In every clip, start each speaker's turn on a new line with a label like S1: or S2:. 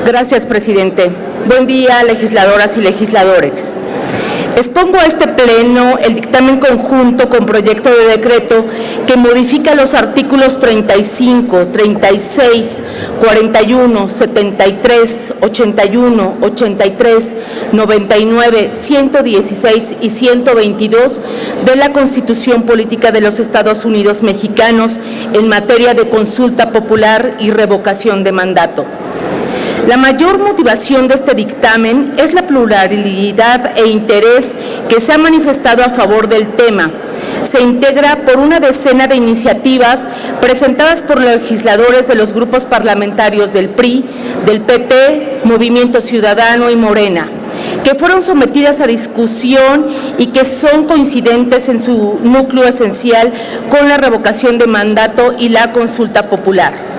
S1: Gracias, presidente. Buen día, legisladoras y legisladores. Expongo a este pleno el dictamen conjunto con proyecto de decreto que modifica los artículos 35, 36, 41, 73, 81, 83, 99, 116 y 122 de la Constitución Política de los Estados Unidos Mexicanos en materia de consulta popular y revocación de mandato. La mayor motivación de este dictamen es la pluralidad e interés que se ha manifestado a favor del tema. Se integra por una decena de iniciativas presentadas por legisladores de los grupos parlamentarios del PRI, del PT, Movimiento Ciudadano y Morena, que fueron sometidas a discusión y que son coincidentes en su núcleo esencial con la revocación de mandato y la consulta popular.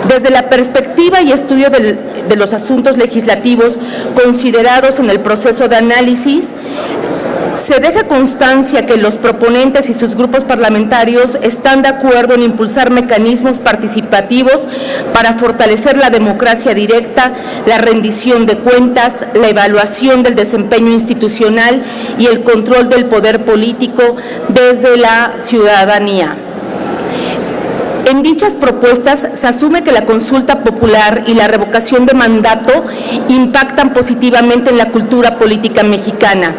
S1: Desde la perspectiva y estudio de los asuntos legislativos considerados en el proceso de análisis, se deja constancia que los proponentes y sus grupos parlamentarios están de acuerdo en impulsar mecanismos participativos para fortalecer la democracia directa, la rendición de cuentas, la evaluación del desempeño institucional y el control del poder político desde la ciudadanía. En dichas propuestas se asume que la consulta popular y la revocación de mandato impactan positivamente en la cultura política mexicana,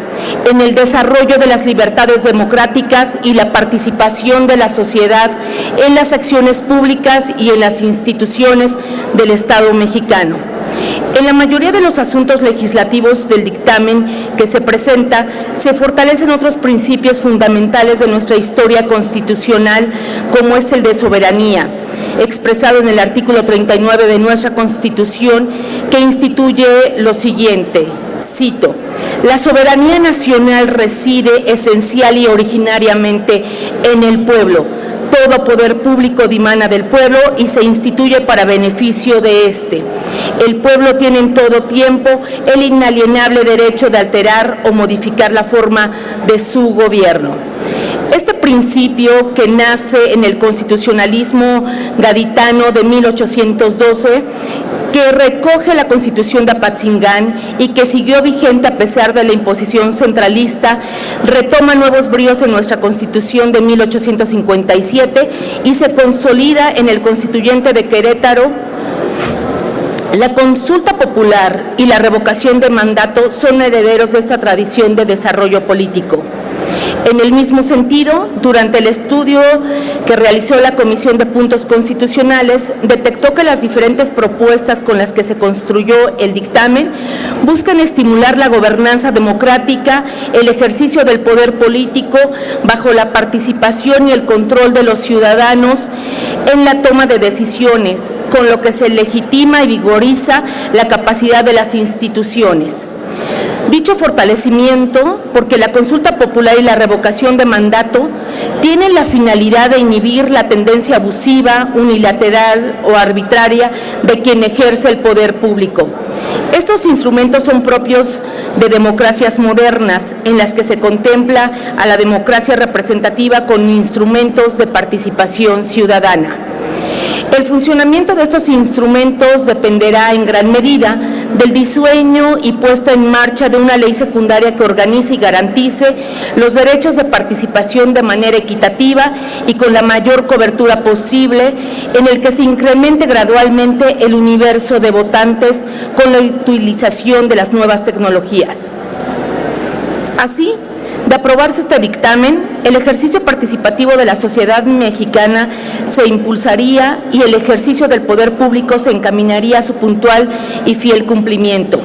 S1: en el desarrollo de las libertades democráticas y la participación de la sociedad en las acciones públicas y en las instituciones del Estado mexicano. En la mayoría de los asuntos legislativos del dictamen que se presenta, se fortalecen otros principios fundamentales de nuestra historia constitucional, como es el de soberanía, expresado en el artículo 39 de nuestra Constitución, que instituye lo siguiente, cito: la soberanía nacional reside esencial y originariamente en el pueblo. Todo poder público dimana del pueblo y se instituye para beneficio de éste. El pueblo tiene en todo tiempo el inalienable derecho de alterar o modificar la forma de su gobierno. Este principio, que nace en el constitucionalismo gaditano de 1812, que recoge la Constitución de Apatzingán y que siguió vigente a pesar de la imposición centralista, retoma nuevos bríos en nuestra Constitución de 1857 y se consolida en el Constituyente de Querétaro. La consulta popular y la revocación de mandato son herederos de esta tradición de desarrollo político. En el mismo sentido, durante el estudio que realizó la Comisión de Puntos Constitucionales, detectó que las diferentes propuestas con las que se construyó el dictamen buscan estimular la gobernanza democrática, el ejercicio del poder político bajo la participación y el control de los ciudadanos en la toma de decisiones, con lo que se legitima y vigoriza la capacidad de las instituciones. Dicho fortalecimiento, porque la consulta popular y la revocación de mandato tienen la finalidad de inhibir la tendencia abusiva, unilateral o arbitraria de quien ejerce el poder público. Estos instrumentos son propios de democracias modernas, en las que se contempla a la democracia representativa con instrumentos de participación ciudadana. El funcionamiento de estos instrumentos dependerá en gran medida del diseño y puesta en marcha de una ley secundaria que organice y garantice los derechos de participación de manera equitativa y con la mayor cobertura posible, en el que se incremente gradualmente el universo de votantes con la utilización de las nuevas tecnologías. Así, de aprobarse este dictamen, el ejercicio participativo de la sociedad mexicana se impulsaría y el ejercicio del poder público se encaminaría a su puntual y fiel cumplimiento.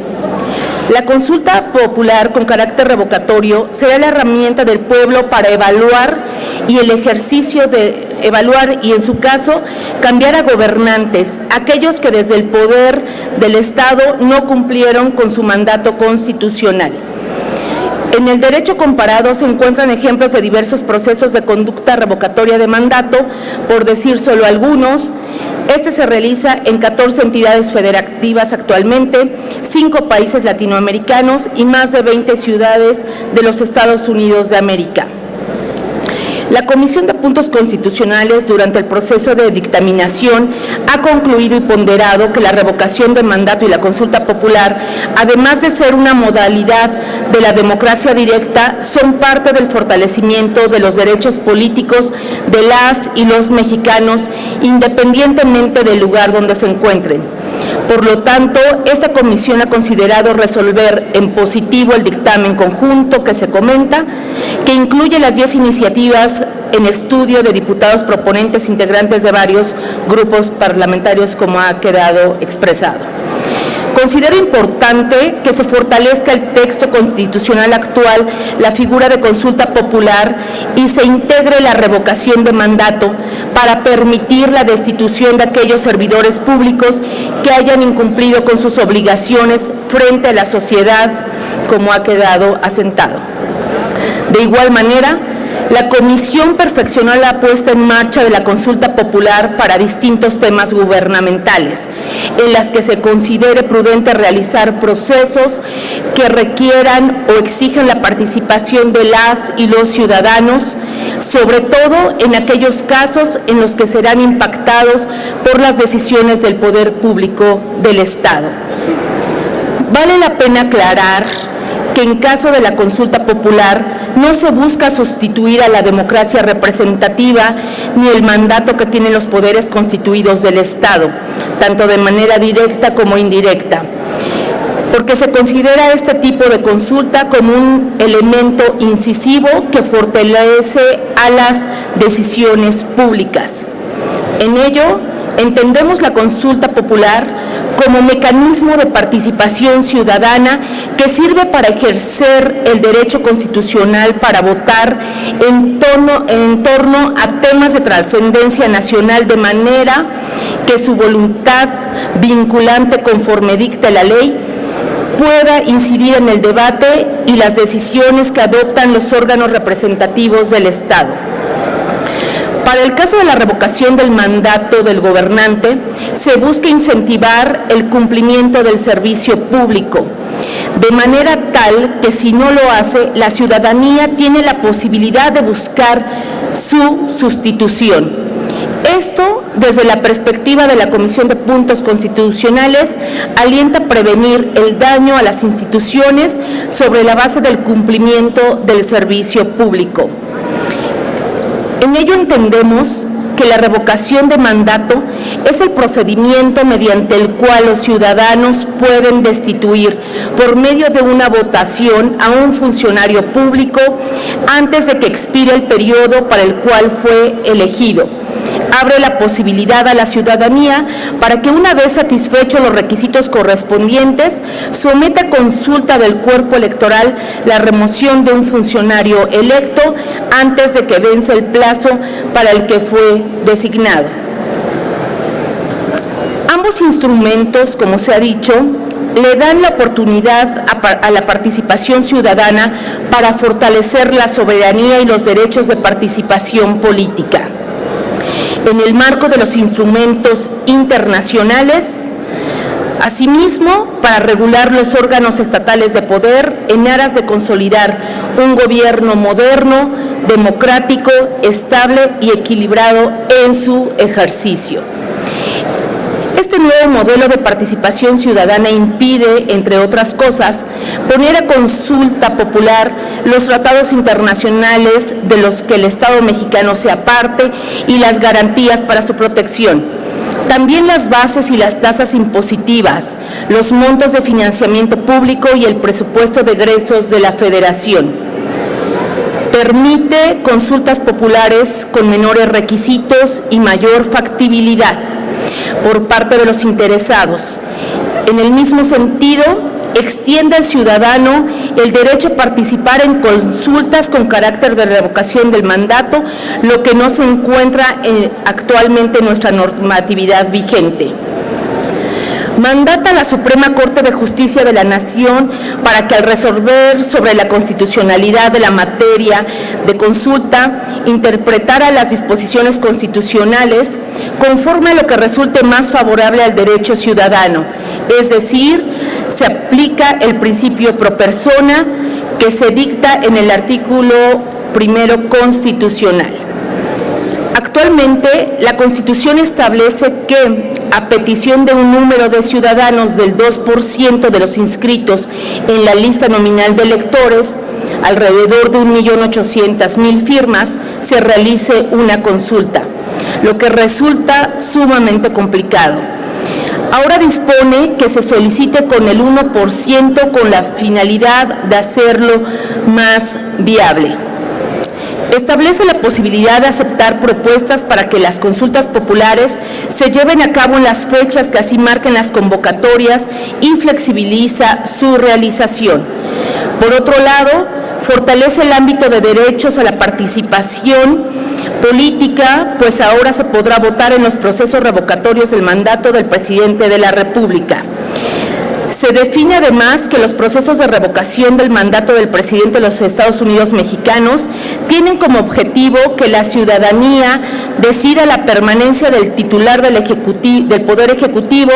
S1: La consulta popular con carácter revocatorio será la herramienta del pueblo para evaluar y el ejercicio de evaluar y, en su caso, cambiar a gobernantes, aquellos que desde el poder del Estado no cumplieron con su mandato constitucional. En el derecho comparado se encuentran ejemplos de diversos procesos de conducta revocatoria de mandato, por decir solo algunos. Este se realiza en 14 entidades federativas actualmente, 5 países latinoamericanos y más de 20 ciudades de los Estados Unidos de América. La Comisión de Puntos Constitucionales, durante el proceso de dictaminación, ha concluido y ponderado que la revocación de mandato y la consulta popular, además de ser una modalidad de la democracia directa, son parte del fortalecimiento de los derechos políticos de las y los mexicanos, independientemente del lugar donde se encuentren. Por lo tanto, esta comisión ha considerado resolver en positivo el dictamen conjunto que se comenta, que incluye las 10 iniciativas en estudio de diputados proponentes integrantes de varios grupos parlamentarios, como ha quedado expresado. Considero importante que se fortalezca el texto constitucional actual, la figura de consulta popular, y se integre la revocación de mandato para permitir la destitución de aquellos servidores públicos que hayan incumplido con sus obligaciones frente a la sociedad, como ha quedado asentado. De igual manera, la Comisión perfeccionó la puesta en marcha de la consulta popular para distintos temas gubernamentales, en las que se considere prudente realizar procesos que requieran o exijan la participación de las y los ciudadanos, sobre todo en aquellos casos en los que serán impactados por las decisiones del poder público del Estado. Vale la pena aclarar que en caso de la consulta popular no se busca sustituir a la democracia representativa ni el mandato que tienen los poderes constituidos del Estado, tanto de manera directa como indirecta, porque se considera este tipo de consulta como un elemento incisivo que fortalece a las decisiones públicas. En ello, entendemos la consulta popular como mecanismo de participación ciudadana que sirve para ejercer el derecho constitucional para votar en torno a temas de trascendencia nacional, de manera que su voluntad vinculante, conforme dicta la ley, pueda incidir en el debate y las decisiones que adoptan los órganos representativos del Estado. Para el caso de la revocación del mandato del gobernante, se busca incentivar el cumplimiento del servicio público, de manera tal que si no lo hace, la ciudadanía tiene la posibilidad de buscar su sustitución. Esto, desde la perspectiva de la Comisión de Puntos Constitucionales, alienta a prevenir el daño a las instituciones sobre la base del cumplimiento del servicio público. En ello entendemos que la revocación de mandato es el procedimiento mediante el cual los ciudadanos pueden destituir por medio de una votación a un funcionario público antes de que expire el periodo para el cual fue elegido. Abre la posibilidad a la ciudadanía para que, una vez satisfechos los requisitos correspondientes, someta a consulta del cuerpo electoral la remoción de un funcionario electo antes de que vence el plazo para el que fue designado. Ambos instrumentos, como se ha dicho, le dan la oportunidad a la participación ciudadana para fortalecer la soberanía y los derechos de participación política. En el marco de los instrumentos internacionales, asimismo, para regular los órganos estatales de poder en aras de consolidar un gobierno moderno, democrático, estable y equilibrado en su ejercicio. Este nuevo modelo de participación ciudadana impide, entre otras cosas, poner a consulta popular los tratados internacionales de los que el Estado mexicano sea parte y las garantías para su protección. También las bases y las tasas impositivas, los montos de financiamiento público y el presupuesto de egresos de la Federación. Permite consultas populares con menores requisitos y mayor factibilidad por parte de los interesados. En el mismo sentido, extiende al ciudadano el derecho a participar en consultas con carácter de revocación del mandato, lo que no se encuentra actualmente en nuestra normatividad vigente. Mandata a la Suprema Corte de Justicia de la Nación para que, al resolver sobre la constitucionalidad de la materia de consulta, interpretara las disposiciones constitucionales conforme a lo que resulte más favorable al derecho ciudadano, es decir, se aplica el principio pro persona que se dicta en el artículo 1 constitucional. Actualmente, la Constitución establece que, a petición de un número de ciudadanos del 2% de los inscritos en la lista nominal de electores, alrededor de 1.800.000 firmas, se realice una consulta, lo que resulta sumamente complicado. Ahora dispone que se solicite con el 1% con la finalidad de hacerlo más viable. Establece la posibilidad de aceptar propuestas para que las consultas populares se lleven a cabo en las fechas que así marquen las convocatorias y flexibiliza su realización. Por otro lado, fortalece el ámbito de derechos a la participación política, pues ahora se podrá votar en los procesos revocatorios del mandato del presidente de la República. Se define además que los procesos de revocación del mandato del presidente de los Estados Unidos mexicanos tienen como objetivo que la ciudadanía decida la permanencia del titular del Poder Ejecutivo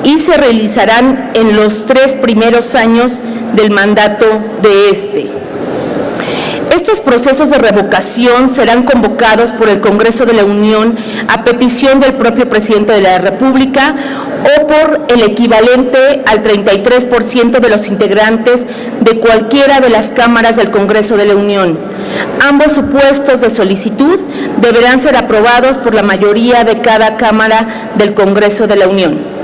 S1: y se realizarán en los 3 primeros años del mandato de este. Estos procesos de revocación serán convocados por el Congreso de la Unión a petición del propio presidente de la República o por el equivalente al 33% de los integrantes de cualquiera de las cámaras del Congreso de la Unión. Ambos supuestos de solicitud deberán ser aprobados por la mayoría de cada cámara del Congreso de la Unión.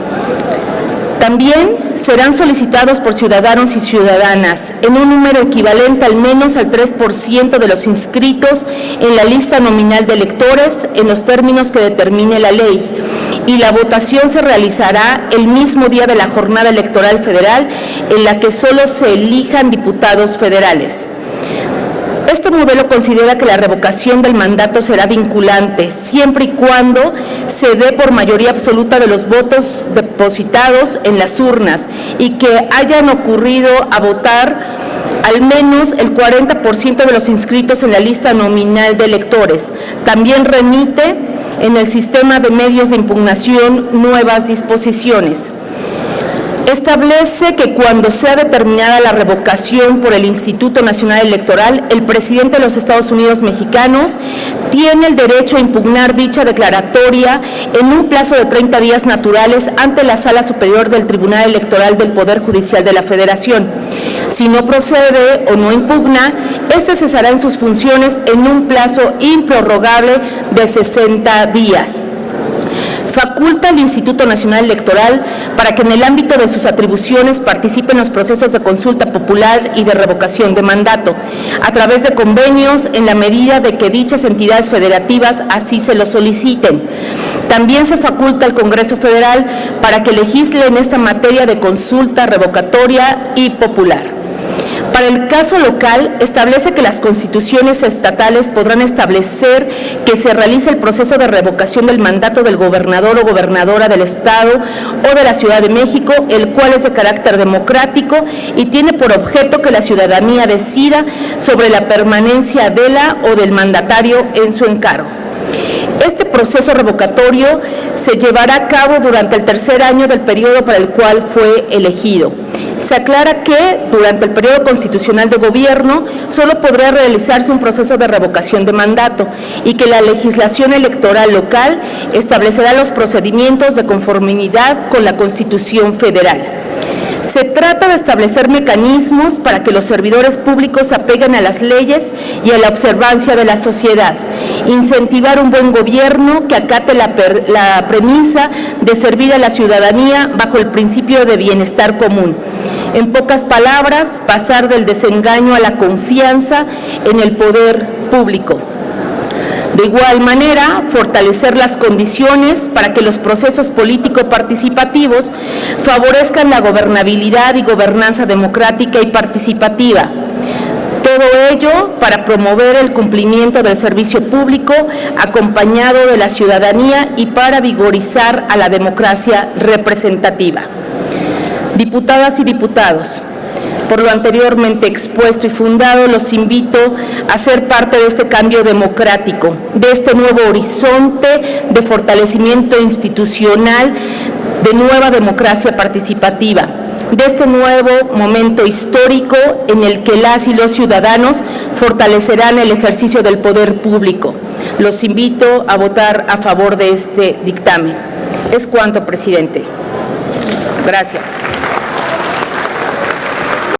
S1: También serán solicitados por ciudadanos y ciudadanas en un número equivalente al menos al 3% de los inscritos en la lista nominal de electores en los términos que determine la ley, y la votación se realizará el mismo día de la jornada electoral federal en la que solo se elijan diputados federales. Este modelo considera que la revocación del mandato será vinculante siempre y cuando se dé por mayoría absoluta de los votos depositados en las urnas y que hayan ocurrido a votar al menos el 40% de los inscritos en la lista nominal de electores. También remite en el sistema de medios de impugnación nuevas disposiciones. Establece que cuando sea determinada la revocación por el Instituto Nacional Electoral, el presidente de los Estados Unidos mexicanos tiene el derecho a impugnar dicha declaratoria en un plazo de 30 días naturales ante la Sala Superior del Tribunal Electoral del Poder Judicial de la Federación. Si no procede o no impugna, este cesará en sus funciones en un plazo improrrogable de 60 días. Faculta al Instituto Nacional Electoral para que en el ámbito de sus atribuciones participe en los procesos de consulta popular y de revocación de mandato, a través de convenios en la medida de que dichas entidades federativas así se lo soliciten. También se faculta al Congreso Federal para que legisle en esta materia de consulta revocatoria y popular. Para el caso local, establece que las constituciones estatales podrán establecer que se realice el proceso de revocación del mandato del gobernador o gobernadora del Estado o de la Ciudad de México, el cual es de carácter democrático y tiene por objeto que la ciudadanía decida sobre la permanencia de la o del mandatario en su encargo. Este proceso revocatorio se llevará a cabo durante el tercer año del periodo para el cual fue elegido. Se aclara que durante el periodo constitucional de gobierno solo podrá realizarse un proceso de revocación de mandato y que la legislación electoral local establecerá los procedimientos de conformidad con la Constitución Federal. Se trata de establecer mecanismos para que los servidores públicos se apeguen a las leyes y a la observancia de la sociedad, incentivar un buen gobierno que acate la premisa de servir a la ciudadanía bajo el principio de bienestar común. En pocas palabras, pasar del desengaño a la confianza en el poder público. De igual manera, fortalecer las condiciones para que los procesos político-participativos favorezcan la gobernabilidad y gobernanza democrática y participativa. Todo ello para promover el cumplimiento del servicio público acompañado de la ciudadanía y para vigorizar a la democracia representativa. Diputadas y diputados, por lo anteriormente expuesto y fundado, los invito a ser parte de este cambio democrático, de este nuevo horizonte de fortalecimiento institucional, de nueva democracia participativa, de este nuevo momento histórico en el que las y los ciudadanos fortalecerán el ejercicio del poder público, Los invito a votar a favor de este dictamen. Es cuanto, presidente. Gracias.